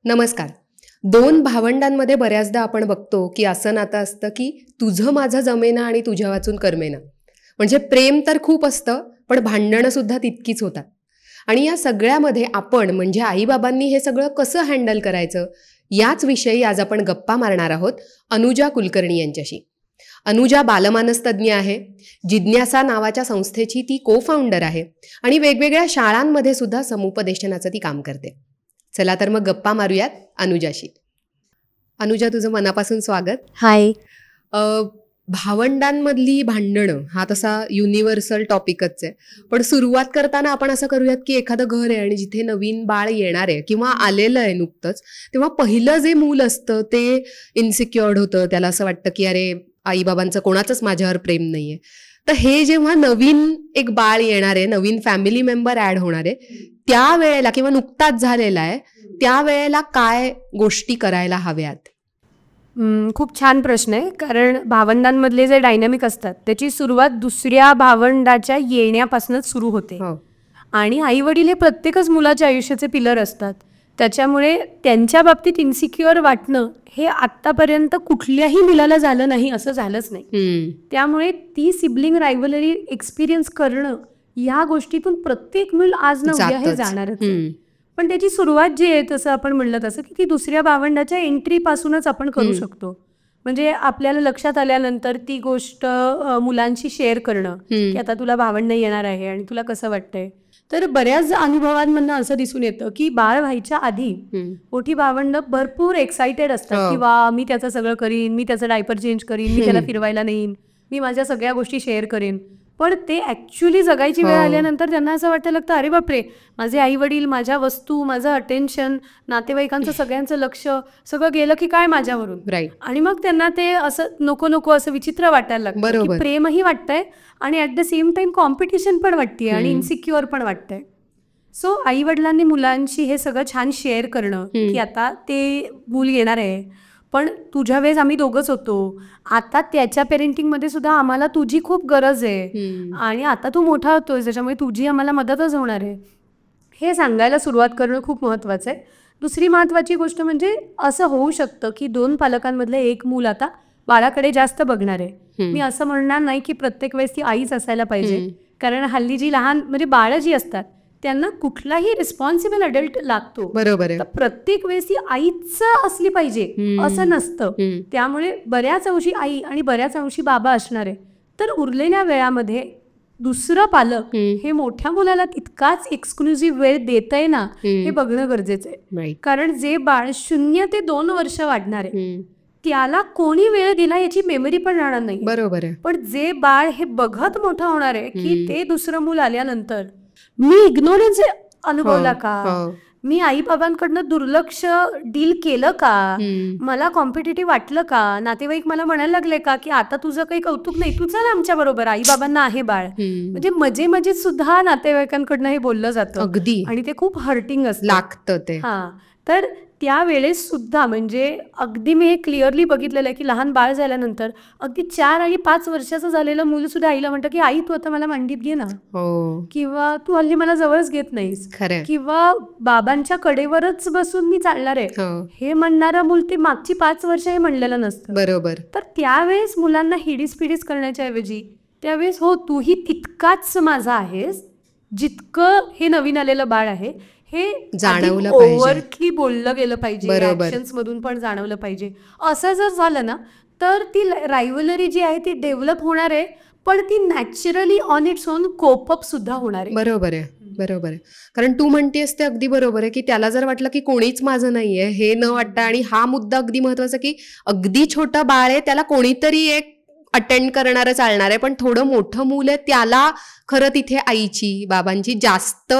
नमस्कार. दोन भावंडांमध्ये बऱ्याचदा आपण बघतो की असं नातं असतं की तुझं माझं जमेना आणि तुझ्या वाचून करमेना. म्हणजे प्रेम तर खूप असतं, पण भांडणं सुद्धा तितकीच होतात. आणि या सगळ्यामध्ये आपण म्हणजे आईबाबांनी हे सगळं कसं हँडल करायचं, याच विषयी आज आपण गप्पा मारणार आहोत अनुजा कुलकर्णी यांच्याशी. अनुजा बालमानसतज्ज्ञ आहे. जिज्ञासा नावाच्या संस्थेची ती को फाउंडर आहे आणि वेगवेगळ्या शाळांमध्ये सुद्धा समुपदेशनाचं ती काम करते. चला तर मग गप्पा मारूयात अनुजाशी. अनुजा, तुझं मनापासून स्वागत. हाय. भावंडांमधली भांडणं हा तसा युनिव्हर्सल टॉपिकच आहे, पण सुरुवात करताना आपण असं करूयात की एखादं घर आहे आणि जिथे नवीन बाळ येणार आहे किंवा आलेलं आहे नुकतंच, तेव्हा पहिलं जे मूल असतं ते इन्सिक्युअर्ड होतं. त्याला असं वाटतं की अरे आईबाबांचं कोणाचंच माझ्यावर प्रेम नाहीये. तर हे जेव्हा नवीन एक बाळ येणार आहे, नवीन फॅमिली मेंबर ऍड होणार आहे, त्या वेळेला किंवा नुकताच झालेला आहे त्यावेळेला काय गोष्टी करायला हव्यात? खूप छान प्रश्न आहे. कारण भावंडांमधले जे डायनॅमिक असतात त्याची सुरुवात दुसऱ्या भावंडाच्या येण्यापासूनच सुरू होते. आणि आई वडील हे प्रत्येकच मुलाच्या आयुष्याचे पिलर असतात. त्याच्यामुळे त्यांच्या बाबतीत इन्सिक्युअर वाटणं हे आत्तापर्यंत कुठल्याही मुलाला झालं नाही, असं झालंच नाही. त्यामुळे ती सिबलिंग रायव्हलरी एक्सपिरियन्स करणं, या गोष्टीतून प्रत्येक मूल आज न उद्या हे जाणारच. पण त्याची सुरुवात जी आहे, तसं आपण म्हणलं तसं की ती दुसऱ्या भावंडाच्या एंट्री पासूनच आपण करू शकतो. म्हणजे आपल्याला लक्षात आल्यानंतर ती गोष्ट मुलांशी शेअर करणं की आता तुला भावंड येणार आहे आणि तुला कसं वाटतंय. तर बऱ्याच अनुभवांमधनं असं दिसून येतं की बाळ व्हायच्या आधी मोठी भावंड भरपूर एक्साइटेड असतात की वा मी त्याचं सगळं करीन, मी त्याचं डायपर चेंज करीन, मी त्याला फिरवायला नेईन, मी माझ्या सगळ्या गोष्टी शेअर करेन. पण ते ऍक्च्युली जगायची वेळ आल्यानंतर त्यांना असं वाटायला लागतं अरे बापरे, माझे आई वडील, माझ्या वस्तू, माझं अटेन्शन, नातेवाईकांचं सगळ्यांचं लक्ष सगळं गेलं की काय माझ्यावरून. आणि मग त्यांना ते असं नको नको असं विचित्र वाटायला लागतं की प्रेमही वाटतंय आणि at the same time competition पण वाटते आणि इन्सिक्युअर पण वाटतंय. सो आई वडिलांनी मुलांशी हे सगळं छान शेअर करणं की आता ते मूल येणार आहे, पण तुझ्या वेळेस आम्ही दोघंच होतो, आता त्याच्या पेरेंटिंगमध्ये सुद्धा आम्हाला तुझी खूप गरज आहे आणि आता तू मोठा होतोय त्याच्यामुळे तुझी आम्हाला मदतच होणार आहे, हे सांगायला सुरुवात करणं खूप महत्त्वाचं आहे. दुसरी महत्त्वाची गोष्ट म्हणजे असं होऊ शकतं की दोन पालकांमधलं एक मूल आता बाळाकडे जास्त बघणार आहे. मी असं म्हणणार नाही की प्रत्येक वेळेस ती आईच असायला पाहिजे, कारण हल्ली जी लहान म्हणजे बाळं जी असतात त्यांना कुठलाही रिस्पॉन्सिबल अडल्ट लागतो. बरोबर आहे. प्रत्येक वेळेस ती आईच असली पाहिजे असं नसतं. त्यामुळे बऱ्याच अंशी आई आणि बऱ्याच अंशी बाबा असणार आहे. तर उरलेल्या वेळामध्ये दुसरं पालक हे मोठ्या मुलाला तितकाच एक्सक्लुझिव्ह वेळ देतंय ना, हे बघणं गरजेचं आहे. कारण जे बाळ 0 ते 2 वर्ष वाढणार आहे त्याला कोणी वेळ दिला याची मेमरी पण राहणार नाही. बरोबर आहे. पण जे बाळ हे बघत मोठं होणार आहे की ते दुसरं मूल आल्यानंतर मी इग्नोरन्स अनुभवला का, मी आई बाबांकडनं दुर्लक्ष डील केलं का, मला कॉम्पिटिटिव्ह वाटलं का, नातेवाईक मला म्हणायला लागले का की आता तुझं काही कौतुक नाही, तू चल आमच्या बरोबर, आई बाबांना आहे बाळ. म्हणजे मजे मजेत सुद्धा नातेवाईकांकडनं हे बोललं जातं अगदी, आणि ते खूप हर्टिंग असतं, लागतं ते. तर त्यावेळेस सुद्धा म्हणजे अगदी मी हे क्लिअरली बघितलेलं आहे की लहान बाळ झाल्यानंतर अगदी 4 आणि 5 वर्षाचं झालेलं मुलं सुद्धा आईला म्हणतं की आई तू आता मला मांडीत घे ना, किंवा तू हल्ली मला जवळच घेत नाहीस, किंवा बाबांच्या कडेवरच बसून मी चालणार आहे, हे म्हणणारं मूल ते मागची 5 वर्ष हे म्हणलेलं नसतं. बरोबर. तर त्यावेळेस मुलांना हिडीस पिडीस करण्याच्या ऐवजी त्यावेळेस हो तूही तितकाच माझा आहेस जितकं हे नवीन आलेलं बाळ आहे हे जाणवलं पाहिजे, ओव्हरली बोललं गेलं पाहिजे, ऍक्शन्स मधून पण जाणवलं पाहिजे. असं जर झालं ना तर ती रायव्हलरी जी आहे ती डेव्हलप होणार आहे, पण ती naturally on its own cope up सुद्धा होणार आहे. बरोबर आहे, बरोबर आहे. कारण तू म्हणतेस ते अगदी बरोबर आहे की त्याला जर वाटलं की कोणीच माझं नाहीये हे न वाटतं, आणि हा मुद्दा अगदी महत्वाचा की अगदी छोटं बाळ आहे त्याला कोणीतरी एक अटेंड करणारं चालणार आहे, पण थोडं मोठं मूल आहे त्याला खरं तिथे आईची बाबांची जास्त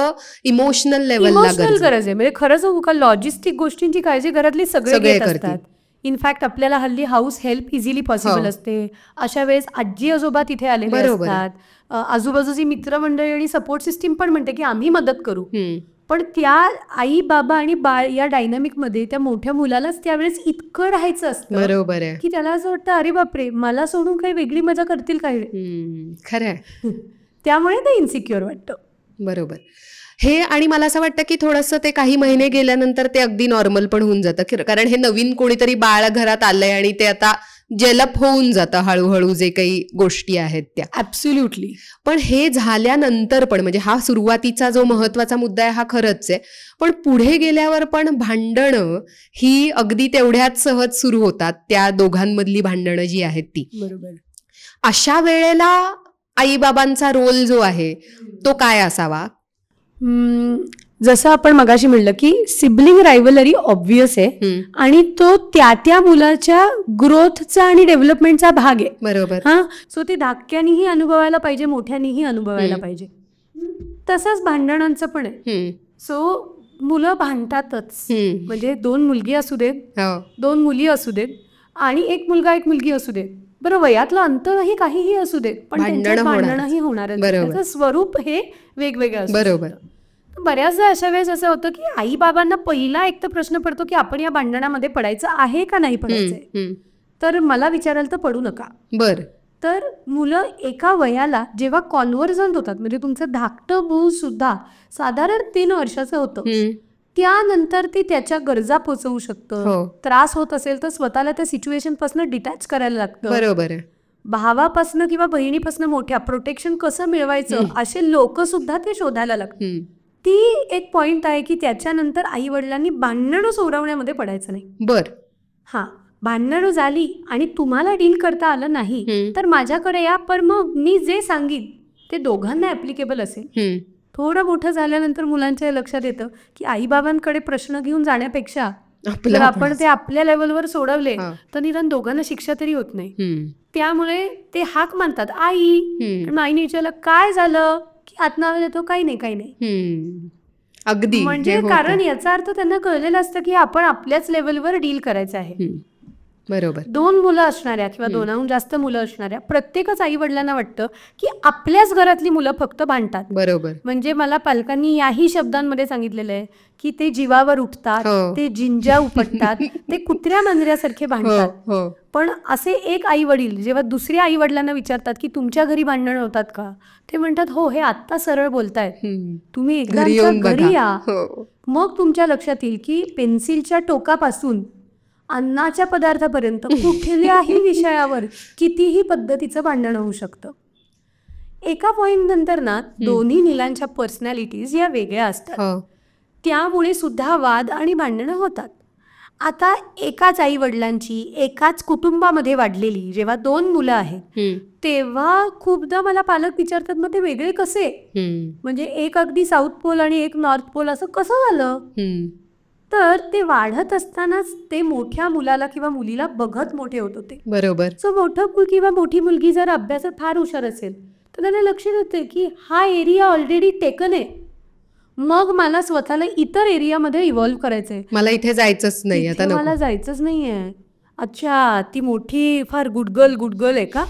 इमोशनल लेवलला गरज आहे. म्हणजे खरंच सांगू का, लॉजिस्टिक गोष्टींची काळजी घरातली सगळे करतात. इनफॅक्ट आपल्याला हल्ली हाऊस हेल्प इझिली पॉसिबल असते. अशा वेळेस आजी आजोबा तिथे आलेले असतात, आजूबाजूची मित्रमंडळी आणि सपोर्ट सिस्टीम पण म्हणते की आम्ही मदत करू. पण त्या आई बाबा आणि बाळ या डायनामिक मध्ये त्या मोठ्या मुलालाच त्यावेळेस इतकं राहायचं असतं, बरोबर आहे, की त्याला असं वाटतं अरे बापरे मला सोडून काही वेगळी मजा करतील काय. खरं आहे. त्यामुळे ते इन्सिक्युअर वाटतं. बरोबर. हे आणि मला असं वाटतं की थोडंसं ते काही महिने गेल्यानंतर ते अगदी नॉर्मल पण होऊन जातं, कारण हे नवीन कोणीतरी बाळ घरात आलंय आणि ते आता जेलप होऊन जातं हळूहळू जे काही गोष्टी आहेत त्या. ऍब्सोल्युटली. पण हे झाल्यानंतर पण म्हणजे हा सुरुवातीचा जो महत्वाचा मुद्दा आहे हा खरंच आहे, पण पुढे गेल्यावर पण भांडणं ही अगदी तेवढ्याच सहज सुरू होतात, त्या दोघांमधली भांडणं जी आहेत ती. बरोबर. अशा वेळेला आईबाबांचा रोल जो आहे तो काय असावा? जसं आपण मगाशी म्हणलं की सिबलिंग रायव्हलरी ऑब्व्हियस आहे आणि तो त्या मुलाच्या ग्रोथचा आणि डेव्हलपमेंटचा भाग आहे. बरोबर. हा, सो ते धाकट्यानीही अनुभवायला पाहिजे, मोठ्यानीही अनुभवायला पाहिजे. तसंच भांडणांचं पण आहे. सो मुलं भांडतातच, म्हणजे 2 मुलगी असू देत, 2 मुली असू देत आणि 1 मुलगा 1 मुलगी असू देत, बरं वयातलं अंतरही काहीही असू देत, पण भांडणही होणार. त्याचं स्वरूप हे वेगवेगळं असतं. बरोबर. बऱ्याचदा अशा वेळेस असं होतं की आई बाबांना पहिला एक तर प्रश्न पडतो की आपण या भांडणामध्ये पडायचं आहे का नाही पडायचंय. तर मला विचारायला तर पडू नका. बर. तर मुलं एका वयाला जेव्हा कॉन्व्हर्जंट होतात, म्हणजे तुमचं धाकटं मूल सुद्धा साधारण 3 वर्षाचं होतं, त्यानंतर ती त्याच्या गरजा पोचवू शकतं. त्रास होत असेल तर स्वतःला त्या सिच्युएशन पासून डिटॅच करायला लागतं. बरोबर. भावापासनं किंवा बहिणीपासून मोठ्या प्रोटेक्शन कसं मिळवायचं असे लोक सुद्धा ते शोधायला लागतात. ती एक पॉइंट आहे की त्याच्यानंतर आई वडिलांनी भांडणं सोडवण्यामध्ये पडायचं नाही. बर. हा, भांडणं झाली आणि तुम्हाला डील करता आलं नाही तर माझ्याकडे या, पण मग मी जे सांगीन ते दोघांना ऍप्लिकेबल असेल. थोडं मोठं झाल्यानंतर मुलांच्या लक्षात येतं की आईबाबांकडे प्रश्न घेऊन जाण्यापेक्षा जर आपण ते आपल्या लेवलवर सोडवले तर निदान दोघांना शिक्षा तरी होत नाही. त्यामुळे ते हाक मानतात आई, आईने विचारलं काय झालं की आत्मावर येतो काही नाही. अगदी म्हणजे कारण याचा अर्थ त्यांना कळलेलं असतं की आपण आपल्याच लेवलवर डील करायचं आहे. बरोबर. 2 मुलं असणाऱ्या किंवा 2हून जास्त मुलं असणाऱ्या प्रत्येकच आई वडिलांना वाटतं की आपल्याच घरातली मुलं फक्त भांडतात. बरोबर. म्हणजे मला पालकांनी याही शब्दांमध्ये सांगितलेलं आहे की ते जीवावर उठतात, ते जिंजा उपटतात, ते कुत्र्या मांजऱ्यासारखे भांडतात. पण असे एक आई वडील जेव्हा दुसऱ्या आई वडिलांना विचारतात की तुमच्या घरी भांडणं होतात का, ते म्हणतात हो, हे आत्ता सरळ बोलतायत, तुम्ही एकदा आमच्या घरी या, मग तुमच्या लक्षात येईल की पेन्सिलच्या टोकापासून अन्नाच्या पदार्थापर्यंत कुठल्याही विषयावर कितीही पद्धतीचं भांडण होऊ शकतं. एका पॉइंट नंतर ना दोन्ही मुलांच्या पर्सनॅलिटीज या वेगळ्या असतात, त्यामुळे सुद्धा वाद आणि भांडणं होतात. आता एकाच आई वडिलांची एकाच कुटुंबामध्ये वाढलेली जेव्हा 2 मुलं आहेत तेव्हा खूपदा मला पालक विचारतात मग ते वेगळे कसे, म्हणजे एक अगदी साऊथ पोल आणि एक नॉर्थ पोल असं कसं झालं. तर ते वाढत असतानाच ते मोठ्या मुलाला किंवा मुलीला बघत मोठे होत होते. बरोबर. सो मोठं मूल किंवा मोठी मुलगी जर अभ्यासात फार हुशार असेल तर त्यांना लक्षात येते की हा एरिया ऑलरेडी टेकन आहे, मग मला स्वतःला इतर एरियामध्ये इव्हॉल्व्ह करायचंय, मला इथे जायचंच नाही, आता मला जायचंच नाहीये. अच्छा, ती मोठी फार गुडगर्ल आहे का,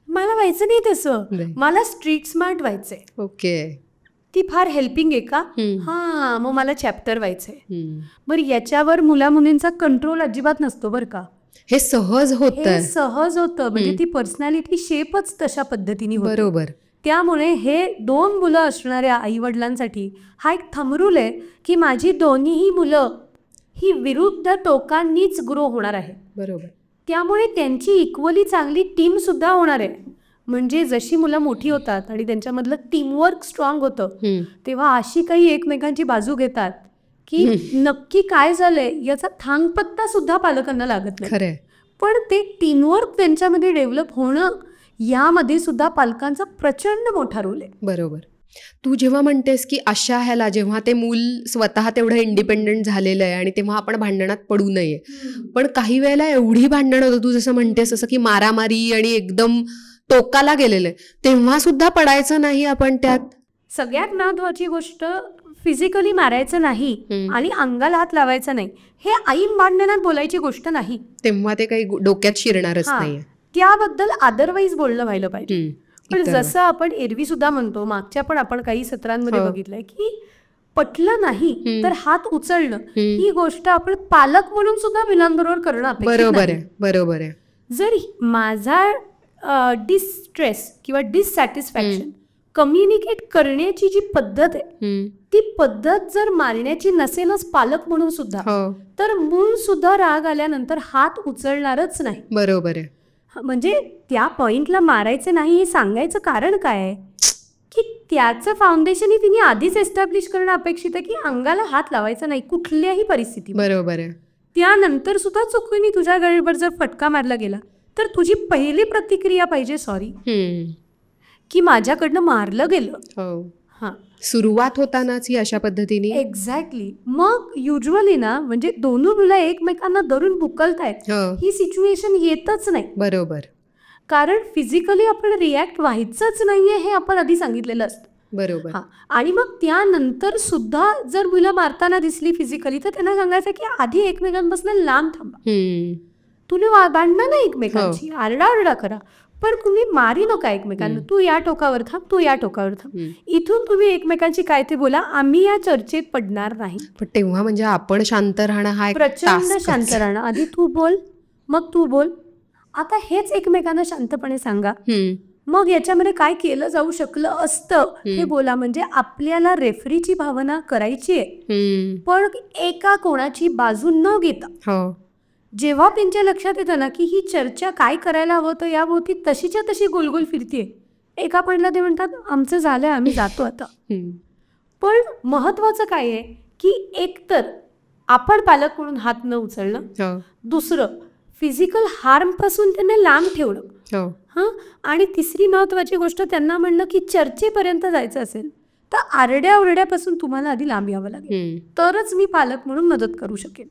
मला व्हायचं नाही तसं, मला स्ट्रीट स्मार्ट व्हायचंय. ओके. ती फार हेल्पिंग आहे का, हा, मग मला चॅप्टर व्हायचंय. बरं, याच्यावर मुला मुलींचा कंट्रोल अजिबात नसतो बरं का, हे सहज होतं, म्हणजे ती पर्सनॅलिटी शेपच तशा पद्धतीने होते. बरोबर. त्यामुळे हे 2 मुलं असणाऱ्या आई वडिलांसाठी हा एक थंबरूल आहे की माझी दोन्हीही मुलं ही विरुद्ध टोकांनीच ग्रो होणार आहे. बरोबर. त्यामुळे त्यांची इक्वली चांगली टीम सुद्धा होणार आहे. म्हणजे जशी मुलं मोठी होतात आणि त्यांच्यामधलं टीमवर्क स्ट्रॉंग होतं तेव्हा अशी काही एकमेकांची बाजू घेतात की नक्की काय झालंय याचा थांगपत्ता सुद्धा पालकांना लागत नाही. पण ते टीमवर्क त्यांच्यामध्ये डेव्हलप होणं यामध्ये सुद्धा पालकांचा प्रचंड मोठा रोल आहे. बरोबर. तू जेव्हा म्हणतेस की अशा ह्याला जेव्हा ते मूल स्वतः तेवढं इंडिपेंडेंट झालेलं आहे आणि तेव्हा आपण भांडणात पडू नये, पण काही वेळेला एवढी भांडण होतं तू जसं म्हणतेस असं की मारामारी आणि एकदम टोकाला गेलेलं आहे, तेव्हा सुद्धा पडायचं नाही आपण त्यात. सगळ्यात महत्वाची गोष्ट फिजिकली मारायचं नाही आणि अंगाला हात लावायचा नाही, हे ऐन भांडणात बोलायची गोष्ट नाही. तेव्हा ते काही डोक्यात शिरणारच नाही. त्याबद्दल अदरवाईज बोलणं व्हायला पाहिजे. पण जसं आपण एरवी सुद्धा म्हणतो, मागच्या पण आपण काही सत्रांमध्ये बघितलंय की पटलं नाही तर हात उचलणं ही गोष्ट आपण पालक म्हणून सुद्धा मुलांबरोबर करणं अपेक्षित नाही. बरोबर आहे. जर माझा डिस्ट्रेस किंवा डिससॅटिस्फॅक्शन कम्युनिकेट करण्याची जी पद्धत आहे ती पद्धत जर मारण्याची नसेलच पालक म्हणून सुद्धा, तर मूल सुद्धा राग आल्यानंतर हात उचलणारच नाही. बरोबर आहे. म्हणजे त्या पॉइंटला मारायचं नाही हे सांगायचं कारण काय आहे की त्याचं फाउंडेशन ही तिने आधीच एस्टॅब्लिश करणं अपेक्षित आहे की अंगाला हात लावायचा नाही कुठल्याही परिस्थिती. बरोबर आहे. त्यानंतर सुद्धा चुकून तुझ्या गळीवर जर फटका मारला गेला तर तुझी पहिली प्रतिक्रिया पाहिजे सॉरी, की माझ्याकडनं मारलं गेलं. हा, सुरुवात होतानाच ही अशा पद्धतीने. एक्झॅक्टली. मग युजली ना म्हणजे दोन्ही मुलं एकमेकांना धरून बुकलतायत ही सिच्युएशन येतच नाही. बरोबर. कारण फिजिकली आपण रिॲक्ट व्हायचंच नाहीये हे आपण आधी सांगितलेलं असतं. बरोबर. आणि मग त्यानंतर सुद्धा जर मुलं मारताना दिसली फिजिकली तर त्यांना सांगायचं की आधी एकमेकांपासून लांब थांबा. तुम्ही भांडणं नाही एकमेकांची, आरडाओरडा करा, पण तुम्ही मारी नका एकमेकांना. तू या टोकावर थांब, तू या टोकावर थांब. इथून तुम्ही एकमेकांची काय ते बोला, आम्ही या चर्चेत पडणार नाही. पण तेव्हा म्हणजे आपण शांत राहणं हा प्रचंड शांत राहणं. आधी तू बोल मग तू बोल. आता हेच एकमेकांना शांतपणे सांगा. मग याच्यामध्ये काय केलं जाऊ शकलं असतं हे बोला. म्हणजे आपल्याला रेफरीची भावना करायची आहे पण एका कोणाची बाजू न घेता. जेव्हा त्यांच्या लक्षात येतं ना की ही चर्चा काय करायला हवं तर याभोवती तशीच्या तशी गोलगोल फिरतीये, एका पॉईंटला ते म्हणतात आमचं झालंय आम्ही जातो आता. पण महत्वाचं काय आहे की एकतर आपण पालक म्हणून हात न उचलणं, दुसरं फिजिकल हार्म पासून त्यांना लांब ठेवणं, आणि तिसरी महत्वाची गोष्ट त्यांना म्हणणं की चर्चेपर्यंत जायचं असेल तर आरड्या ओरड्यापासून तुम्हाला आधी लांब यावं लागेल, तरच मी पालक म्हणून मदत करू शकेन.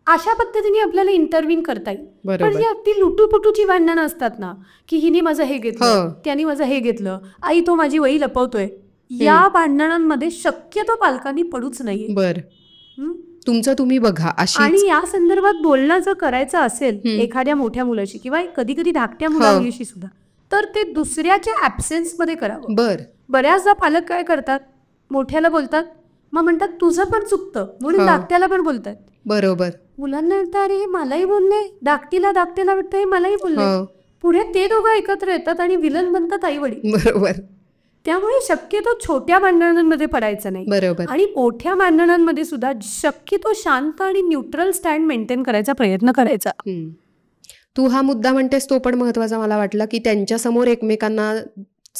अशा पद्धतीने आपल्याला इंटरव्हीन करता येईल. पण जी अगदी लुटूपुटूची भांडणं असतात ना की हिने माझं हे घेतलं त्याने माझं हे घेतलं, आई तो माझी वही लपवतोय, या भांडणांमध्ये शक्यतो पालकांनी पडूच नाहीये. बरं, तुमचं तुम्ही बघा. आणि या संदर्भात बोलणं जर करायचं असेल एखाद्या मोठ्या मुलाशी किंवा कधी कधी धाकट्या मुलाशी सुद्धा, तर ते दुसऱ्याच्या ऍब्सेन्स मध्ये करावं. बऱ्याचदा पालक काय करतात, मोठ्याला बोलतात मग म्हणतात तुझं पण चुकतं म्हणून धाकट्याला पण बोलतात. बरोबर. मुलांना वाटतं अरे मलाही बोलले, धाकटीला वाटतं हे मलाही बोलले. पुढे ते दोघं एकत्र येतात आणि विलन बनतात आई वडील. बरोबर. त्यामुळे शक्यतो छोट्या भांडणांमध्ये पडायचं नाही. बरोबर. आणि मोठ्या भांडणांमध्ये सुद्धा शक्यतो शांत आणि न्यूट्रल स्टँड मेंटेन करायचा प्रयत्न करायचा. तू हा मुद्दा म्हणतेस तो पण महत्वाचा मला वाटला की त्यांच्यासमोर एकमेकांना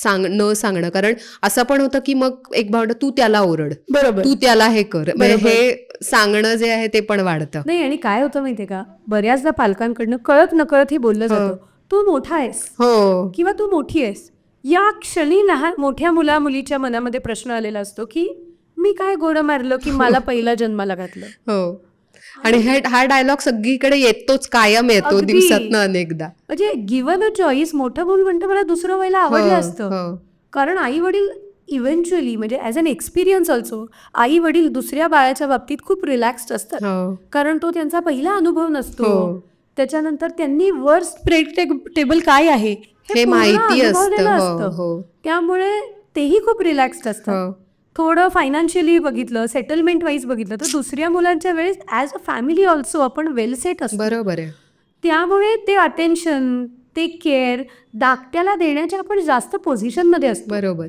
न सांगणं. कारण असं पण होतं की मग एक भावंड तू त्याला ओरड, बरोबर, तू त्याला हे कर, हे सांगणं जे आहे ते पण वाढतं. नाही आणि काय होतं माहितीये का, बऱ्याचदा पालकांकडनं कळत नकळत हे बोललं जातं तू मोठा आहेस किंवा तू मोठी आहेस. या क्षणी लहान मोठ्या मुला मुलीच्या मनामध्ये प्रश्न आलेला असतो की मी काय घोडं मारलं की मला पहिला जन्माला घातलं. आणि हा डायलॉग सगळीकडे येतोच, कायम येतो, दिवसातनं अनेकदा. म्हणजे गिव्हन अ चॉईस मोठं मुलं म्हणतं मला दुसरं व्हायला आवडलं असतं. कारण आई वडील इव्हेंच्युअली म्हणजे ॲज अन एक्सपिरियन्स ऑल्सो आई वडील दुसऱ्या बाळाच्या बाबतीत खूप रिलॅक्स्ड असतात. कारण तो त्यांचा पहिला अनुभव नसतो. त्याच्यानंतर त्यांनी वर्स्ट प्रेडिक्टेबल काय आहे हे माहिती असतं. त्यामुळे तेही खूप रिलॅक्स्ड असतात. थोडं फायनान्शियली बघितलं, सेटलमेंट वाईज बघितलं तर दुसऱ्या मुलांच्या वेळेस ॲज अ फॅमिली ऑल्सो आपण वेल सेट असतो. बरोबर आहे. त्यामुळे ते अटेन्शन, ते केअर धाकट्याला देण्याच्या आपण जास्त पोझिशनमध्ये असतो. बरोबर.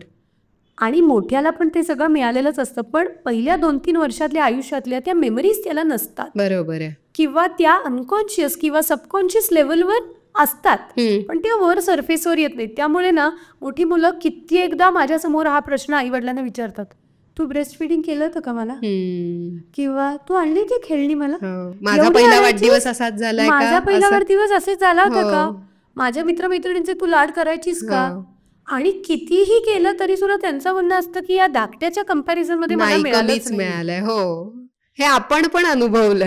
आणि मोठ्याला पण ते सगळं मिळालेलंच असतं, पण पहिल्या 2-3 वर्षातल्या आयुष्यातल्या त्या मेमरीज त्याला नसतात. बरोबर आहे. किंवा त्या अनकॉन्शियस किंवा सबकॉन्शियस लेवलवर असतात पण त्या वर सरफेसवर येत नाहीत. त्यामुळे ना मोठी मुलं किती एकदा माझ्यासमोर हा प्रश्न आई वडिलांना विचारतात, तू ब्रेस्ट फिडिंग केलं होतं का मला, किंवा तू आणली ती खेळणी मला, माझा पहिला वाढदिवस असाच झाला, माझा पहिला वाढदिवस असेच झाला होता का, माझ्या मित्रमैत्रिणींचे तू लाड करायचीस का. आणि कितीही केलं तरी सुद्धा त्यांचं म्हणणं असतं की या धाकट्याच्या कंपॅरिझन मध्ये मला मिळालंय. हो, हे आपण पण अनुभवलं.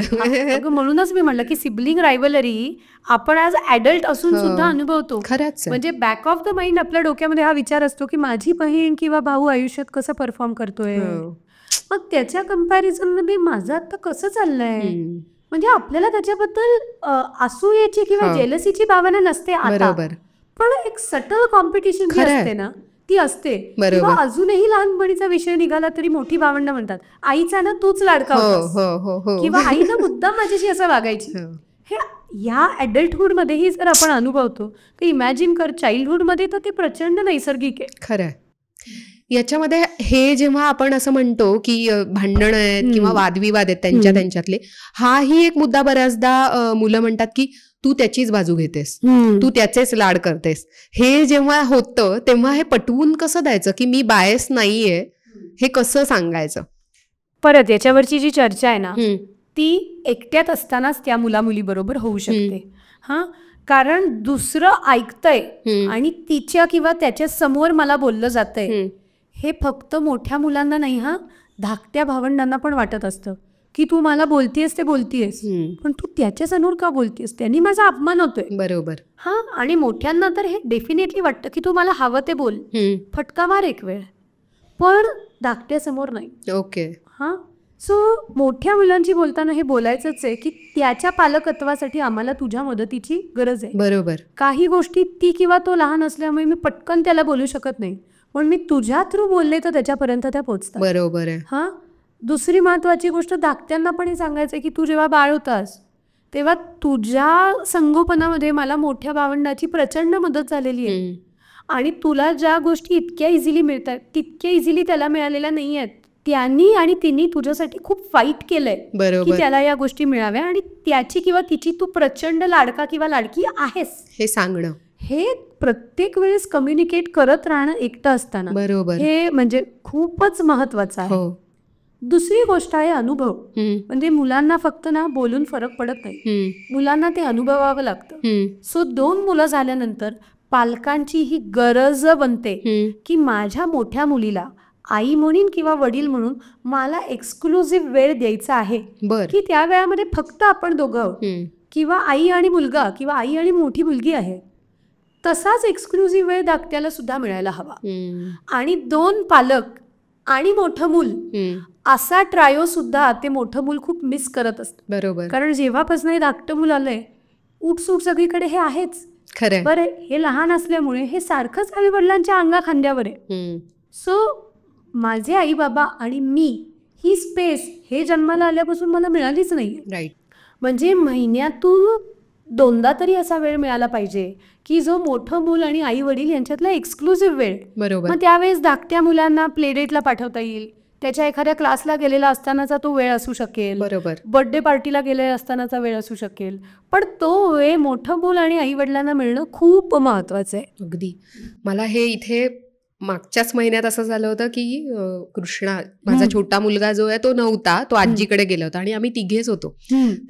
म्हणूनच मी म्हणलं की सिबलिंग रायव्हलरी आपण ॲज ॲडल्ट असून सुद्धा अनुभवतो. खरंच. म्हणजे बॅक ऑफ द माइंड आपल्या डोक्यामध्ये हा विचार असतो की माझी बहीण किंवा भाऊ आयुष्यात कसं परफॉर्म करतोय, मग त्याच्या कंपॅरिझन मध्ये माझं आता कसं चाललंय. म्हणजे आपल्याला त्याच्याबद्दल असूयाची किंवा जेलसीची भावना नसते आता, पण एक सटल कॉम्पिटिशन जी असते ना ती असते. किंवा अजूनही लहानपणीचा विषय निघाला तरी मोठी भावंड म्हणतात आईचा ना तूच लाडका होतास, किंवा आईनं मुद्दाम माझ्याशी असं वागायची. हे या ॲडल्टहुड मध्येही जर आपण अनुभवतो तर इमॅजिन कर चाइल्डहुड मध्ये तर ते प्रचंड नैसर्गिक आहे. खरं. याच्यामध्ये हे जेव्हा आपण असं म्हणतो की भांडणं आहेत किंवा वादविवाद आहेत त्यांच्यातले, हाही एक मुद्दा बऱ्याचदा मुलं म्हणतात की तू त्याचीच बाजू घेतेस, तू त्याचेच लाड करतेस. हे जेव्हा होतं तेव्हा हे पटवून कसं द्यायचं की मी बायस नाहीये, हे कसं सांगायचं? परत याच्यावरची जी चर्चा आहे ना ती एकट्यात असतानाच त्या मुलामुली बरोबर होऊ शकते. कारण दुसरं ऐकतंय आणि तिच्या किंवा त्याच्या समोर मला बोललं जातंय हे फक्त मोठ्या मुलांना नाही, धाकट्या भावंडांना पण वाटत असतं की तू मला बोलतीयस ते बोलतीयस, पण तू त्याच्या समोर का बोलतीयस, त्यांनी माझा अपमान होतोय. बरोबर. आणि मोठ्यांना तर हे डेफिनेटली वाटतं की तू मला हवं ते बोल, फटका मार एक वेळ, पण धाकट्या समोर नाही. ओके. सो मोठ्या मुलांची बोलताना हे बोलायचंच आहे की त्याच्या पालकत्वासाठी आम्हाला तुझ्या मदतीची गरज आहे. बरोबर. काही गोष्टी ती किंवा तो लहान असल्यामुळे मी पटकन त्याला बोलू शकत नाही, पण मी तुझ्या थ्रू बोलले तर त्याच्यापर्यंत त्या पोहोचतात. बरोबर आहे. दुसरी महत्वाची गोष्ट धाकट्यांना पण हे सांगायचं की तू जेव्हा बाळ होतास तेव्हा तुझ्या संगोपनामध्ये मला मोठ्या भावंडाची प्रचंड मदत झालेली आहे, आणि तुला ज्या गोष्टी इतक्या इझिली मिळतात तितक्या इझिली त्याला मिळालेल्या नाही आहेत. त्यांनी आणि तिने तुझ्यासाठी खूप फाईट केलंय की त्याला या गोष्टी मिळाव्या, आणि त्याची किंवा तिची तू प्रचंड लाडका किंवा लाडकी आहेस हे सांगणं, हे प्रत्येक वेळेस कम्युनिकेट करत राहणं एकटं असताना. बरोबर. हे म्हणजे खूपच महत्वाचं आहे. दुसरी गोष्ट आहे अनुभव. म्हणजे मुलांना फक्त ना बोलून फरक पडत नाही, मुलांना ते अनुभवावं लागतं. सो 2 मुलं झाल्यानंतर पालकांची ही गरज बनते की माझ्या मोठ्या मुलीला आई म्हणून किंवा वडील म्हणून मला एक्सक्लुझिव्ह वेळ द्यायचा आहे की त्या वेळामध्ये फक्त आपण दोघं आहोत, किंवा आई आणि मुलगा किंवा आई आणि मोठी मुलगी आहे. तसाच एक्सक्लुझिव्ह वेळ धाकट्याला सुद्धा मिळायला हवा. आणि 2 पालक आणि मोठं मूल असा ट्रायो सुद्धा ते मोठं मूल खूप मिस करत असतं. बरोबर. कारण जेव्हापासून हे धाकटं मूल आलंय उठसूट सगळीकडे हे आहेच. खरं. बरं, हे लहान असल्यामुळे हे सारखंच आई वडिलांच्या अंगा खांद्यावर आहे. सो माझे आई बाबा आणि मी ही स्पेस हे जन्माला आल्यापासून मला मिळालीच नाही. राईट. म्हणजे महिन्यातून 2दा तरी असा वेळ मिळाला पाहिजे की जो मोठं मूल आणि आई वडील यांच्यातला एक्सक्लुझिव्ह वेळ. बरोबर. मग त्यावेळेस धाकट्या मुलांना प्लेडेटला पाठवता येईल, त्याच्या एखाद्या क्लासला गेलेला असतानाचा तो वेळ असू शकेल, बरोबर, बर्थडे पार्टीला गेलेला असतानाचा वेळ असू शकेल, पण तो वेळ मोठं मूल आणि आई वडिलांना मिळणं खूप महत्वाचं आहे. अगदी. मला हे इथे मागच्याच महिन्यात असं झालं होतं की कृष्णा माझा छोटा मुलगा जो आहे तो नव्हता, तो आजीकडे गेला होता आणि आम्ही तिघेच होतो.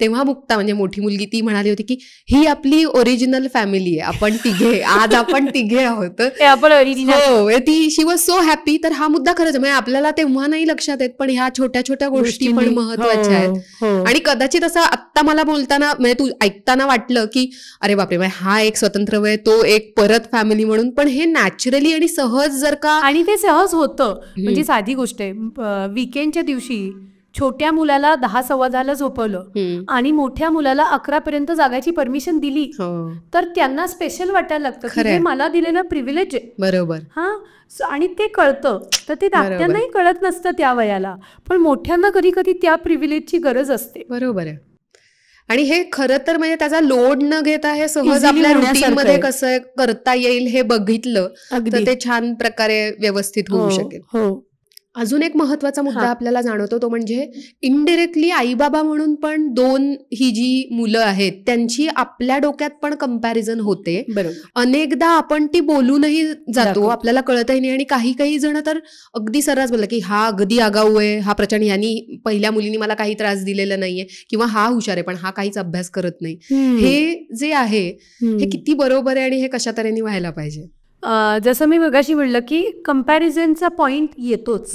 तेव्हा मुक्ता म्हणजे मोठी मुलगी ती म्हणाली होती की ही आपली ओरिजिनल फॅमिली आहे, आपण तिघे आज आपण तिघे आहोत. हो, ती शी वॉज सो हॅपी. तर हा मुद्दा खरंच म्हणजे आपल्याला तेव्हा नाही लक्षात येत, पण ह्या छोट्या छोट्या गोष्टी पण महत्वाच्या आहेत. आणि कदाचित असं आत्ता मला बोलताना म्हणजे तू ऐकताना वाटलं की अरे बापरे हा एक स्वतंत्र वेळ, तो एक परत फॅमिली म्हणून, पण हे नॅचरली आणि सहज जर का, आणि ते सहज होतं. म्हणजे साधी गोष्ट आहे, वीकेंडच्या दिवशी छोट्या मुलाला 10:15 झोपवलं आणि मोठ्या मुलाला 11 पर्यंत जागायची परमिशन दिली तर त्यांना स्पेशल वाटायला लागतं की हे मला दिलेलं प्रिव्हिलेज आहे. बरोबर. आणि ते कळतं. तर ते धाकट्यांनाही कळत नसतं त्या वयाला, पण मोठ्यांना कधी कधी त्या प्रिव्हिलेजची गरज असते. बरोबर आहे. आणि हे खरं तर म्हणजे त्याचा लोड न घेता हे सहज आपल्या रुटीन मध्ये कसं करता येईल हे बघितलं तर ते छान प्रकारे व्यवस्थित होऊ शकेल. अजून एक महत्वाचा मुद्दा आपल्याला जाणवतो तो म्हणजे इनडिरेक्टली आई बाबा म्हणून पण 2 ही जी मुलं आहेत त्यांची आपल्या डोक्यात पण कंपॅरिझन होते. अनेकदा आपण ती बोलूनही जातो, आपल्याला कळतही नाही. आणि काही जण तर अगदी सर्रास बोलला की हा अगदी आगाऊ आहे, हा प्रचंड, यांनी पहिल्या मुलीने मला काही त्रास दिलेला नाहीये, किंवा हा हुशार आहे पण हा काहीच अभ्यास करत नाही. हे जे आहे हे किती बरोबर आहे आणि हे कशा तऱ्हेने व्हायला पाहिजे? जसं मी मगाशी म्हणलं की कंपॅरिझनचा पॉइंट येतोच.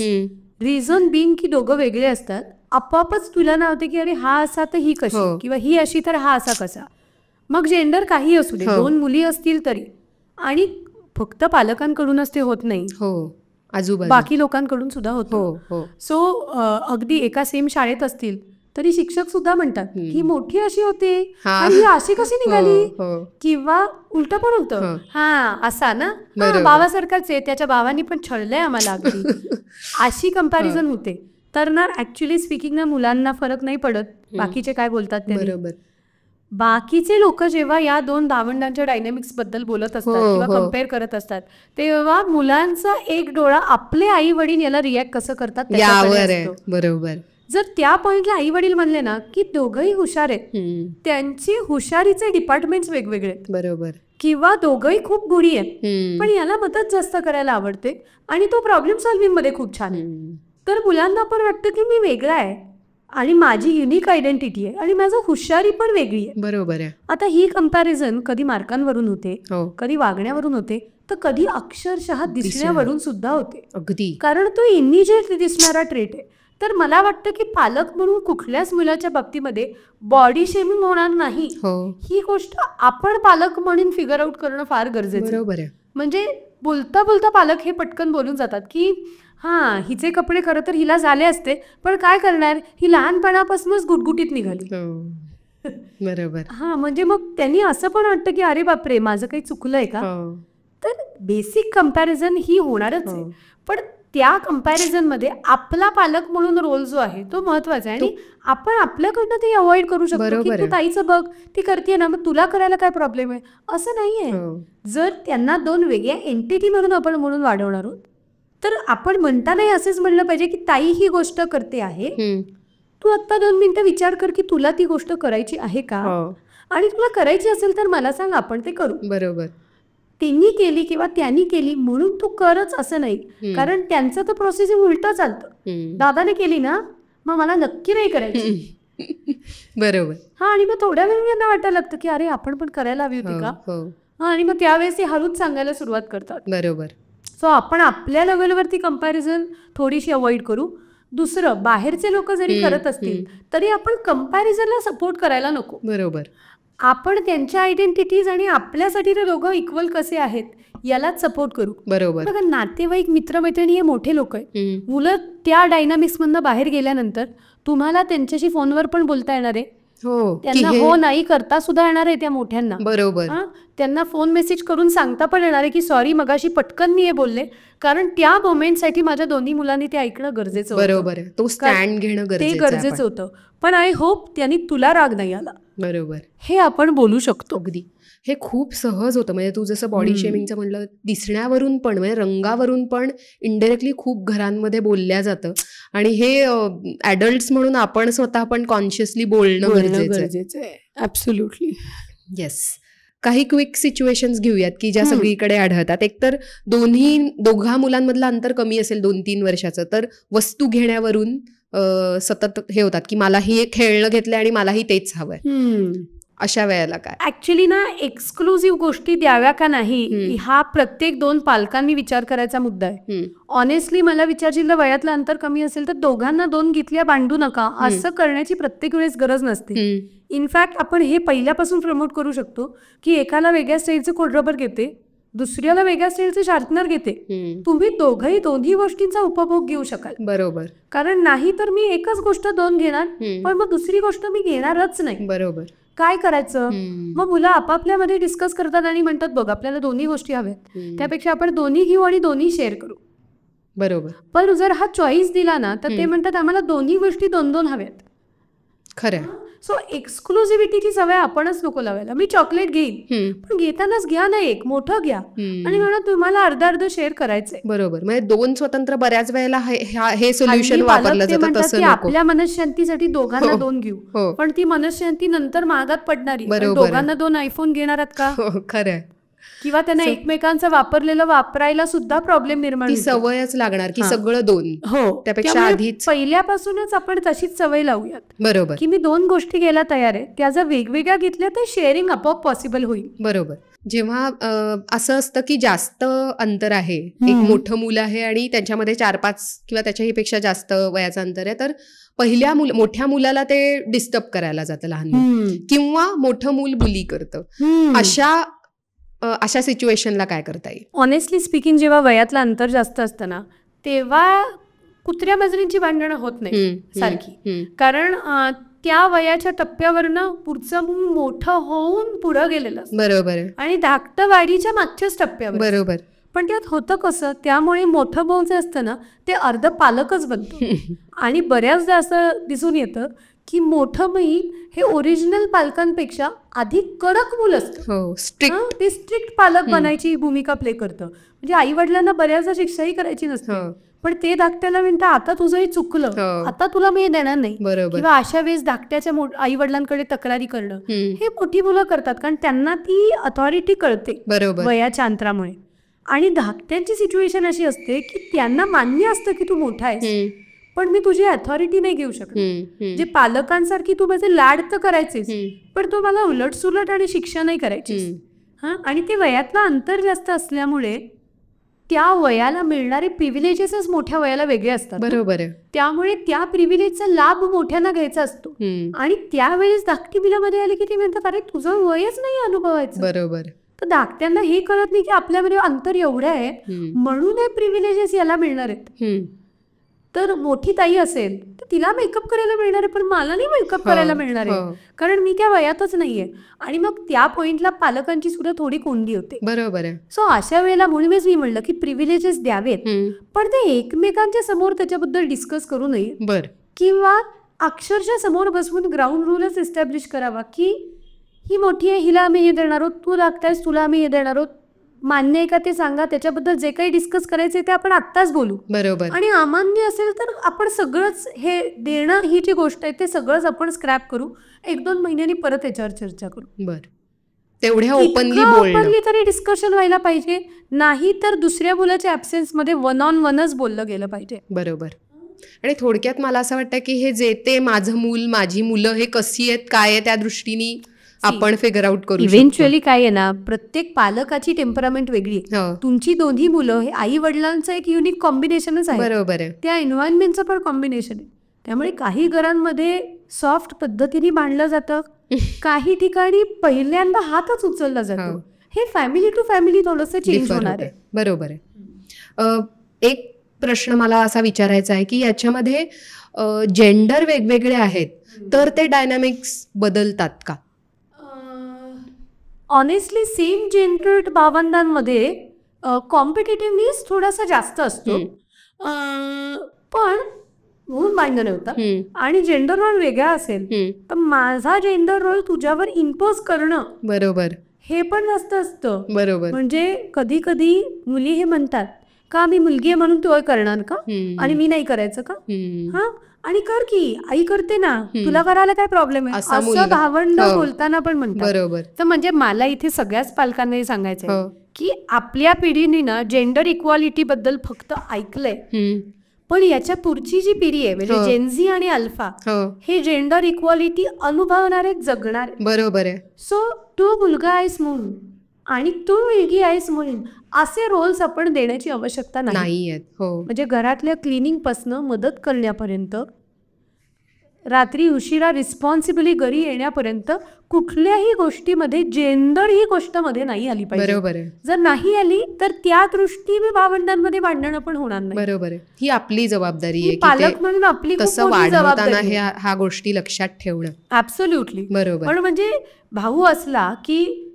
रिझन बिंग की दोघं वेगळे असतात, आपोआपच तुला होते की अरे हा असा तर ही कशी, किंवा ही अशी तर हा असा कसा. मग जेंडर काही असू दे, 2 मुली असतील तरी, आणि फक्त पालकांकडूनच ते होत नाही, आजूबाजू बाकी लोकांकडून सुद्धा होतो. सो अगदी एका सेम शाळेत असतील तरी शिक्षक सुद्धा म्हणतात ही मोठी अशी होती आणि ही अशी कशी निघाली, किंवा उलट पण होतं असा ना बाबासारखाच आहे, त्याच्या भावानी पण छळलंय आम्हाला, अगदी अशी कंपॅरिझन होते. तर ना ऍक्च्युली स्पीकिंग ना मुलांना फरक नाही पडत बाकीचे काय बोलतात ते. बरोबर. बाकीचे लोक जेव्हा या दोन भावंडांच्या डायनॅमिक्स बद्दल बोलत असतात किंवा कम्पेअर करत असतात तेव्हा मुलांचा एक डोळा आपले आई वडील याला रिॲक्ट कसं करतात त्याच्यावर आहे. बरोबर. जर त्या पॉइंटला आई वडील म्हणले ना की दोघंही हुशार आहेत, त्यांची हुशारीचे डिपार्टमेंट्स वेगवेगळे आहेत, बरोबर, किंवा दोघंही खूप गुणी आहेत पण याला मदत जास्त करायला आवडते आणि तो प्रॉब्लेम सॉल्व्हिंग मध्ये खूप छान आहे, तर मुलांना पण वाटतं की मी वेगळा आहे आणि माझी युनिक आयडेंटिटी आहे आणि माझं हुशारी पण वेगळी आहे. बरोबर आहे. आता ही कंपॅरिझन कधी मार्कांवरून होते, कधी वागण्यावरून होते, तर कधी अक्षरशः दिसण्यावरून सुद्धा होते. अगदी. कारण तो इमिजिएटली दिसणारा ट्रेट आहे. तर मला वाटतं की पालक म्हणून कुठल्याच मुलाच्या बाबतीमध्ये बॉडी शेमिंग होणार नाही, ही गोष्ट आपण पालक म्हणून फिगर आउट करणं फार गरजेचं. बरोबर आहे. म्हणजे बोलता बोलता पालक हे पटकन बोलून जातात की हां हिचे कपडे खरं तर हिला झाले असते पण काय करणार, ही लहानपणापासूनच गुटगुटीत निघाली. बरोबर. हां म्हणजे मग त्यांनी असं पण वाटतं की अरे बापरे माझं काही चुकलंय का. तर बेसिक कंपॅरिझन ही होणारच आहे, पण त्या कंपॅरिझनमध्ये आपला पालक म्हणून रोल जो आहे तो महत्वाचा आहे आणि आपण आपल्याकडनं ते अवॉइड करू शकतो की तू ताईचं बघ ती करते ना मग तुला करायला काय प्रॉब्लेम आहे, असं नाहीये. जर त्यांना दोन वेगळ्या एंटिटी म्हणून आपण म्हणून वाढवणार आहोत तर आपण म्हणतानाही असेच म्हणलं पाहिजे की ताई ही गोष्ट करते आहे, तू आता 2 मिनिटं विचार कर की तुला ती गोष्ट करायची आहे का आणि तुला करायची असेल तर मला सांग, आपण ते करू. बरोबर. त्यांनी केली किंवा त्यांनी केली म्हणून तू करच असं नाही, कारण त्यांचं तर प्रोसेसिंग उलटं चालतं. दादाने केली ना मग मला नक्की नाही करायची. बरोबर. हा आणि मग थोड्या वेळ यांना वाटायला लागतं की अरे आपण पण करायला हवी होती का. हा आणि मग त्यावेळेस ते हळूच सांगायला सुरुवात करतात. बरोबर. सो आपण आपल्या लेवलवरती कंपॅरिझन थोडीशी अवॉइड करू. दुसरं, बाहेरचे लोक जरी करत असतील तरी आपण कंपॅरिझनला सपोर्ट करायला नको. बरोबर. आपण त्यांच्या आयडेंटिटीज आणि आपल्यासाठी ते दोघं इक्वल कसे आहेत यालाच सपोर्ट करू. बरोबर. बघा नातेवाईक मित्रमैत्रिणी हे मोठे लोक आहेत, मुलं त्या डायनामिक्स मधनं बाहेर गेल्यानंतर तुम्हाला त्यांच्याशी फोनवर पण बोलता येणार आहे, त्यांना हो नाही करता सुद्धा येणार आहे त्या मोठ्यांना. बरोबर. त्यांना फोन मेसेज करून सांगता पण येणार आहे की सॉरी मगाशी पटकन मी हे बोलले, कारण त्या मोमेंटसाठी माझ्या दोन्ही मुलांनी ते ऐकणं गरजेचं होतं. बरोबर. तो स्टँड घेणं गरजेचं होतं. पण आय होप त्यांनी तुला राग नाही आला. बरोबर. हे आपण बोलू शकतो. अगदी. हे खूप सहज होतं. म्हणजे तू जसं बॉडी शेमिंगचं म्हणलं, दिसण्यावरून पण म्हणजे रंगावरून पण इनडायरेक्टली खूप घरांमध्ये बोलल्या जातं आणि हे ॲडल्ट्स म्हणून आपण स्वतः पण कॉन्शियसली बोलणं गरजेचं आहे. ॲब्सोल्युटली. येस. काही क्विक सिच्युएशन्स घेऊयात की ज्या सगळीकडे आढळतात. एकतर दोघा मुलांमधलं अंतर कमी असेल 2-3 वर्षाचं तर वस्तू घेण्यावरून सतत हे होतात की मला ही खेळणं घेतलंय आणि मलाही तेच हवंय. अशा वेळेला काय ऍक्च्युली ना एक्सक्लुझिव्ह गोष्टी द्याव्या का नाही हा प्रत्येक 2 पालकांनी विचार करायचा मुद्दा आहे. ऑनेस्टली मला विचारशील वयातलं अंतर कमी असेल तर दोघांना 2 घेतल्या बांधू नका असं करण्याची प्रत्येक वेळेस गरज नसते. इनफॅक्ट आपण हे पहिल्यापासून प्रमोट करू शकतो की एकाला वेगळ्या स्टाईलचं खोडरबर घेते, दुसऱ्याला वेगळ्या स्टाईलचं शार्पनर घेते, तुम्ही दोन्ही गोष्टींचा उपभोग घेऊ शकाल. बरोबर. कारण नाही तर मी एकच गोष्ट 2 घेणार पण मग दुसरी गोष्ट मी घेणारच नाही. बरोबर. काय करायचं मग मुलं आपापल्यामध्ये डिस्कस करतात आणि म्हणतात बघ आपल्याला दोन्ही गोष्टी हव्यात, त्यापेक्षा आपण दोन्ही घेऊ आणि दोन्ही शेअर करू. बरोबर. पण जर हा चॉईस दिला ना तर ते म्हणतात आम्हाला दोन्ही गोष्टी 2-2 हव्यात. खरं. सो एक्सक्लुझिव्हिटीची सवय आपणच नको लावायला. मी चॉकलेट घेईन पण घेतानाच घ्या ना एक मोठं घ्या आणि म्हणा तुम्हाला अर्ध शेअर करायचंय. बरोबर. म्हणजे 2 स्वतंत्र बऱ्याच वेळेला हे सोल्युशन वापरलं जातं. तसं आपल्या मनशांतीसाठी दोघांना 2 घेऊ पण ती मनशांती नंतर महागात पडणारी. दोघांना 2 आयफोन घेणार आहात का. खरंय. किंवा त्यांना एकमेकांचं वापरलेलं वापरायला सुद्धा प्रॉब्लेम निर्माण, सवयच लागणार की सगळं 2. त्यापेक्षा आधीच पहिल्यापासूनच आपण तशीच सवय लावूयात. बरोबर. की मी 2 गोष्टी घ्यायला तयार आहे, त्या जर वेगवेगळ्या घेतल्या तर शेअरिंग आपोआप पॉसिबल होईल. बरोबर. जेव्हा असं असतं की जास्त अंतर आहे, एक मोठं मुलं आहे आणि त्यांच्यामध्ये 4-5 किंवा त्याच्याही पेक्षा जास्त वयाचं अंतर आहे, तर मोठ्या मुलाला ते डिस्टर्ब करायला जातं लहान किंवा मोठं मूल बुली करतं. अशा सिच्युएशनला काय करता येईल. ऑनेस्टली स्पीकिंग जेव्हा वयातलं अंतर जास्त असतं ना तेव्हा कुत्र्या मांजरींची भांडणं होत नाही सारखी, कारण त्या वयाच्या टप्प्यावरनं पुढचं मूल मोठं होऊन पुढं गेलेलं असतं. बरोबर. आणि धाकटं वाढीच्या मागच्याच टप्प्यावर. बरोबर. पण त्यात होतं कसं, त्यामुळे मोठं भाऊ जे असतं ना ते अर्ध पालकच बनतं. आणि बऱ्याचदा असं दिसून येतं की मोठं बहीण हे ओरिजिनल पालकांपेक्षा अधिक कडक मूल असतं. ते स्ट्रिक्ट पालक बनायची भूमिका प्ले करतं. म्हणजे आई वडिलांना बऱ्याचदा शिक्षाही करायची नसते, पण ते धाकट्याला म्हणतात आता तुझं हे चुकलं, आता तुला मी हे देणार नाही, किंवा अशा वेळेस धाकट्याच्या आई वडिलांकडे तक्रारी करणं हे मोठी मुलं करतात, कारण त्यांना ती अथॉरिटी कळते वयाच्या अंतरामुळे. आणि धाकट्यांची सिच्युएशन अशी असते की त्यांना मान्य असतं की तू मोठा आहेस, पण मी तुझी अथॉरिटी नाही घेऊ शकत. जे पालकांसारखी तू माझे लाड तर करायचेस, पण तू मला उलट सुलट आणि शिक्षा नाही करायचीस. आणि ते वयातलं अंतर जास्त असल्यामुळे त्या वयाला मिळणारे प्रिव्हिलेजेसच मोठ्या वयाला वेगळे असतात. बरोबर आहे. त्यामुळे त्या प्रिव्हिलेजचा लाभ मोठ्यांना घ्यायचा असतो. आणि त्यावेळेस धाकटी मुलामध्ये आली की ते म्हणतात अरे तुझं वयच नाही अनुभवायचं. बरोबर. तर धाकट्यांना हे कळत नाही की आपल्यामध्ये अंतर एवढं आहे म्हणून हे प्रिव्हिलेजेस याला मिळणार आहेत. तर मोठी ताई असेल तर तिला मेकअप करायला मिळणार आहे, पण मला नाही मेकअप करायला मिळणार आहे, कारण मी त्या वयातच नाहीये. आणि मग त्या पॉइंटला पालकांची सुद्धा थोडी कोंडी होते. बरोबर आहे. सो अशा वेळेला म्हणूनच मी म्हणलं की प्रिव्हिलेजेस द्यावेत, पण ते एकमेकांच्या समोर त्याच्याबद्दल डिस्कस करू नये, किंवा अक्षरशः समोर बसवून ग्राउंड रूलच एस्टॅब्लिश करावा की ही मोठी आहे, हिला आम्ही हे देणार आहोत, तू लागतायस, तुला आम्ही हे देणार आहोत, मान्य आहे का ते सांगा. त्याच्याबद्दल जे काही डिस्कस करायचे ते आपण आत्ताच बोलू. बरोबर. आणि अमान्य असेल तर आपण सगळंच हे देणं ही जी गोष्ट आहे ते सगळंच आपण स्क्रॅप करू, 1-2 महिन्यांनी परत याच्यावर चर्चा करू. बरं, तेवढ्या ओपनली तरी डिस्कशन व्हायला पाहिजे, नाही तर दुसऱ्या मुलाच्या ॲब्सेन्समध्ये 1-on-1च बोललं गेलं पाहिजे. बरोबर. आणि थोडक्यात मला असं वाटतं की हे जे ते माझं मूल माझी मुलं हे कशी आहेत काय आहे त्या दृष्टीने आपण फिगर आउट करू. इव्हेंच्युअली काय आहे ना, प्रत्येक पालकाची टेम्परामेंट वेगळी आहे. तुमची दोन्ही मुलं हे आई वडिलांचं एक युनिक कॉम्बिनेशनच आहे. बरोबर आहे. त्या एन्व्हायरमेंटचं पण कॉम्बिनेशन आहे. त्यामुळे काही घरांमध्ये सॉफ्ट पद्धतीने बांधलं जातं, काही ठिकाणी पहिल्यांदा हातच उचलला जातो. हे फॅमिली टू फॅमिली थोडंसं चेंज होणार आहे. बरोबर आहे. एक प्रश्न मला असा विचारायचा आहे की याच्यामध्ये जेंडर वेगवेगळे आहेत तर ते डायनामिक्स बदलतात का? ऑनेस्टली सेम जेंडर्ड भावंडांमध्ये कॉम्पिटेटिव्हनेस थोडासा जास्त असतो, पण म्हणून भांडण होतं. आणि जेंडर रोल वेगळा असेल तर माझा जेंडर रोल तुझ्यावर इम्पोज करणं बरोबर हे पण जास्त असतं. बरोबर. म्हणजे कधी कधी मुली हे म्हणतात का मी मुलगी आहे म्हणून तू करणार का, आणि मी नाही करायचं का, आणि कर की आई करते ना, तुला करायला काय प्रॉब्लेम आहे, असं भावंड बोलताना पण म्हणतात. बरोबर. तर म्हणजे मला इथे सगळ्याच पालकांना सांगायचं की आपल्या पिढीने ना जेंडर इक्वालिटी बद्दल फक्त ऐकलंय, पण याच्या पुढची जी पिढी आहे म्हणजे जेनझी आणि अल्फा हे जेंडर इक्वालिटी अनुभवणारे जगणार. बरोबर आहे. सो तू मुलगा आहेस म्हणून आणि तू मुलगी आहेस म्हणून असे रोल्स आपण देण्याची आवश्यकता नाही. म्हणजे घरातल्या क्लिनिंग पासून मदत करण्यापर्यंत रात्री उशिरा रिस्पॉन्सिबली घरी येण्यापर्यंत कुठल्याही गोष्टीमध्ये जेंडर ही गोष्ट मध्ये नाही आली पाहिजे. बरोबर आहे. जर नाही आली तर त्या दृष्टीने भावंडांमध्ये भांडणं पण होणार नाही. बरोबर आहे. ही आपली जबाबदारी आहे, पालक म्हणून आपली जबाबदारी ह्या गोष्टी लक्षात ठेवणं. ऍब्सोल्युटली बरोबर. पण म्हणजे भाऊ असला की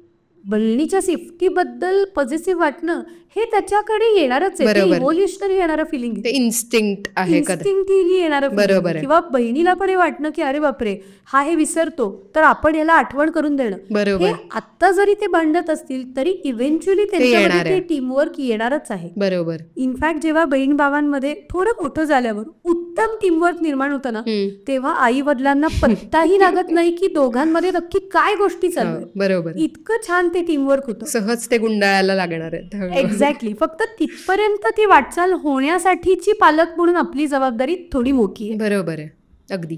बहिणीच्या सेफ्टीबद्दल पॉझिटिव्ह वाटणं हे त्याच्याकडे येणारच आहे. इव्होल्युशनरी येणारं फिलिंग, ते इन्स्टिंक्ट आहे, इन्स्टिंक्टली येणारं. बरोबर. किंवा बहिणीला पण हे वाटणं की अरे बापरे हा हे विसरतो तर आपण याला आठवण करून देणं. बरोबर. आता जरी ते भांडत असतील तरी इव्हेंच्युअली त्यांच्यामध्ये ते टीमवर्क येणारच आहे. बरोबर. इनफॅक्ट जेव्हा बहीण भावांमध्ये थोडं मोठं झाल्यावर उत्तम टीमवर्क निर्माण होतं ना, तेव्हा आई वडिलांना पत्ताही लागत नाही की दोघांमध्ये नक्की काय गोष्टी चालू आहेत. बरोबर. इतकं छान ते टीमवर्क होतं. सहज ते गुंडाळायला लागणार आहे. एक्झॅक्टली. फक्त तिथपर्यंत ती वाटचाल होण्यासाठीची पालक म्हणून आपली जबाबदारी थोडी मोठी आहे. बरोबर आहे. अगदी.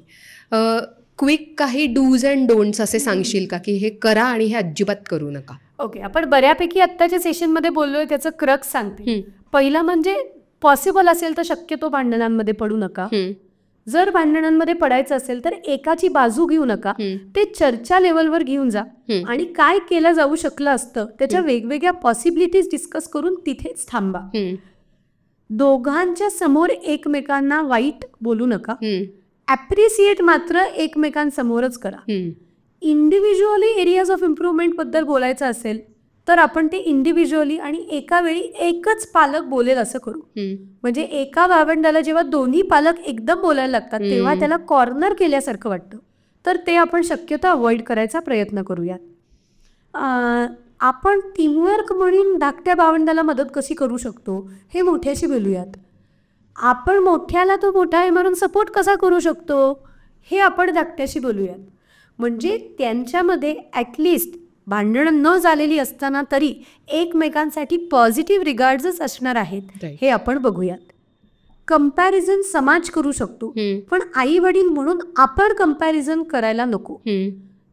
क्विक काही डूज अँड डोंट्स असे सांगशील का की हे करा आणि हे अजिबात करू नका? ओके, आपण बऱ्यापैकी आत्ताच्या सेशनमध्ये बोललोय त्याचं क्रक्स सांगते. पहिला म्हणजे पॉसिबल असेल तर शक्यतो भांडणांमध्ये पडू नका. जर भांडणांमध्ये पडायचं असेल तर एकाची बाजू घेऊ नका, ते चर्चा लेवलवर घेऊन जा आणि काय केलं जाऊ शकलं असतं त्याच्या वेगवेगळ्या पॉसिबिलिटीज डिस्कस करून तिथेच थांबा. दोघांच्या समोर एकमेकांना वाईट बोलू नका. ॲप्रिसिएट मात्र एकमेकांसमोरच करा. इंडिव्हिज्युअली एरियाज ऑफ इम्प्रूव्हमेंट बद्दल बोलायचं असेल तर आपण ते इंडिव्हिज्युअली आणि एका वेळी एकच पालक बोलेल असं करू. म्हणजे एका भावंडाला जेव्हा दोन्ही पालक एकदम बोलायला लागतात तेव्हा त्याला कॉर्नर केल्यासारखं वाटतं. तर ते आपण शक्यतो अवॉइड करायचा प्रयत्न करूयात. आपण टीमवर्क म्हणून धाकट्या भावंडाला मदत कशी करू शकतो हे मोठ्याशी बोलूयात. आपण मोठ्याला तो मोठा आहे म्हणून सपोर्ट कसा करू शकतो हे आपण धाकट्याशी बोलूयात. म्हणजे त्यांच्यामध्ये ॲटलिस्ट भांडणं न झालेली असताना तरी एकमेकांसाठी पॉझिटिव्ह रिगार्ड्सच असणार आहेत हे आपण बघूयात. कंपॅरिझन समाज करू शकतो, पण आई वडील म्हणून आपण कंपॅरिझन करायला नको.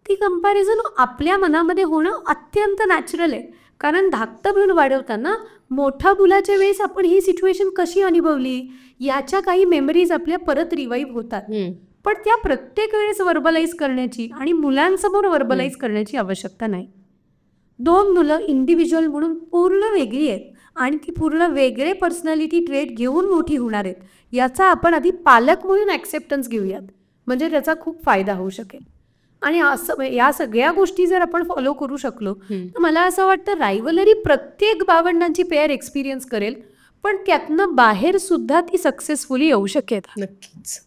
ती कंपॅरिझन आपल्या मनामध्ये होणं अत्यंत नॅचरल आहे. कारण धाकटं मूल वाढवताना मोठ्या मुलाच्या वेळेस आपण ही सिच्युएशन कशी अनुभवली याच्या काही मेमरीज आपल्या परत रिवाईव्ह होतात. पण त्या प्रत्येक वेळेस वर्बलाइज करण्याची आणि मुलांसमोर वर्बलाइज करण्याची आवश्यकता नाही. 2 मुलं इंडिव्हिज्युअल म्हणून पूर्ण वेगळी आहेत आणि ती पूर्ण वेगळे पर्सनॅलिटी ट्रेट घेऊन मोठी होणार आहेत याचा आपण आधी पालक म्हणून ॲक्सेप्टन्स घेऊयात. म्हणजे त्याचा खूप फायदा होऊ शकेल. आणि असं या सगळ्या गोष्टी जर आपण फॉलो करू शकलो तर मला असं वाटतं रायव्हलरी प्रत्येक भावंडांची पेअर एक्सपिरियन्स करेल, पण त्यातनं बाहेर सुद्धा ती सक्सेसफुली येऊ शकेल. नक्कीच.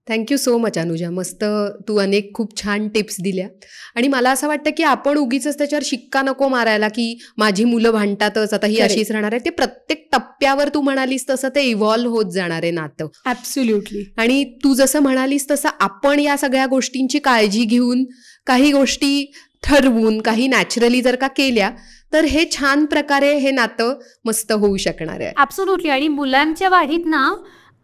Thank you so much Anuja. मस्त तू अनेक खूप छान टिप्स दिल्या. आणि मला असं वाटतं की आपण उगीच त्याच्यावर शिक्का नको मारायला की माझी मुलं भांडतातच आता ही अशीच राहणार आहे. ते प्रत्येक टप्प्यावर तू म्हणालीस तसं ते इव्हॉल्व्ह होत जाणार आहे नातं. ॲब्सोल्युटली. आणि तू जसं म्हणालीस तसं आपण या सगळ्या गोष्टींची काळजी घेऊन काही गोष्टी ठरवून काही नॅचरली जर का केल्या तर हे छान प्रकारे हे नातं मस्त होऊ शकणार आहे. ॲब्सोल्युटली. आणि मुलांच्या वाढीत ना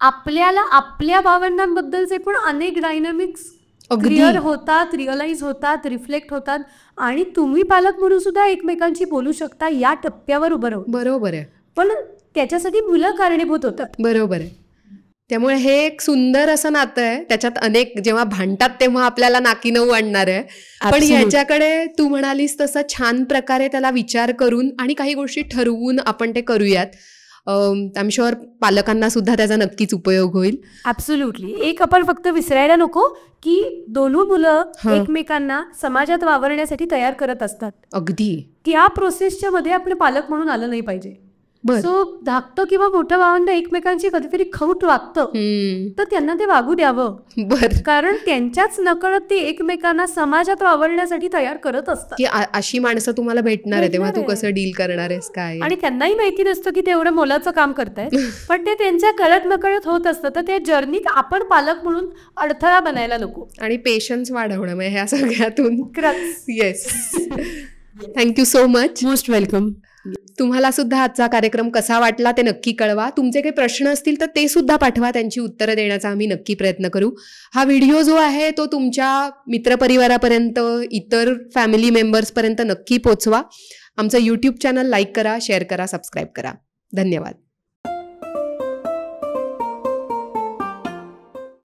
आपल्याला आपल्या भावंडांबद्दलचे पण अनेक डायनामिक्स क्लिअर होतात, रिअलाइज होतात, रिफ्लेक्ट होतात आणि तुम्ही पालक म्हणून सुद्धा एकमेकांशी बोलू शकता या टप्प्यावर उभं राहून. बरोबर आहे. पण त्याच्यासाठी मुलं कारणीभूत होतात. बरोबर आहे. त्यामुळे हे एक सुंदर असं नातं आहे. त्याच्यात अनेक जेव्हा भांडतात तेव्हा आपल्याला नाकी नऊ आणणार आहे, पण याच्याकडे तू म्हणालीस तसं छान प्रकारे त्याला विचार करून आणि काही गोष्टी ठरवून आपण ते करूयात. आय एम शुअर पालकांना सुद्धा त्याचा नक्कीच उपयोग होईल. ॲब्सोल्युटली. एक आपण फक्त विसरायला नको की दोन्ही मुलं एकमेकांना समाजात वावरण्यासाठी तयार करत असतात. अगदी. त्या प्रोसेसच्या मध्ये आपले पालक म्हणून आलं नाही पाहिजे. सो धाकटं किंवा मोठं भावंड एकमेकांची कधीतरी खौट वागतं तर त्यांना ते वागू द्यावं. कारण त्यांच्याच नकळत ते एकमेकांना समाजात वावरण्यासाठी तयार करत असतात की अशी माणसं तुम्हाला भेटणार आहे तेव्हा तू कसं डील करणार आहेस काय. आणि त्यांनाही माहिती नसतं की ते एवढं मोलाचं काम करतायत, पण ते त्यांच्या कळत नकळत होत असतं. तर त्या जर्नीत आपण पालक म्हणून अडथळा बनायला नको आणि पेशन्स वाढवणं ह्या सगळ्यातून. Yes. Thank you so much. Most welcome. तुम्हाला सुद्धा आजचा कार्यक्रम कसा वाटला ते नक्की कळवा. तुमचे काही प्रश्न असतील तर ते सुद्धा पाठवा, त्यांची उत्तरं देण्याचा आम्ही नक्की प्रयत्न करू. हा व्हिडिओ जो आहे तो तुमच्या मित्रपरिवारापर्यंत, इतर फॅमिली मेंबर्सपर्यंत नक्की पोचवा. आमचं यूट्यूब चॅनल लाईक करा, शेअर करा, सबस्क्राईब करा. धन्यवाद.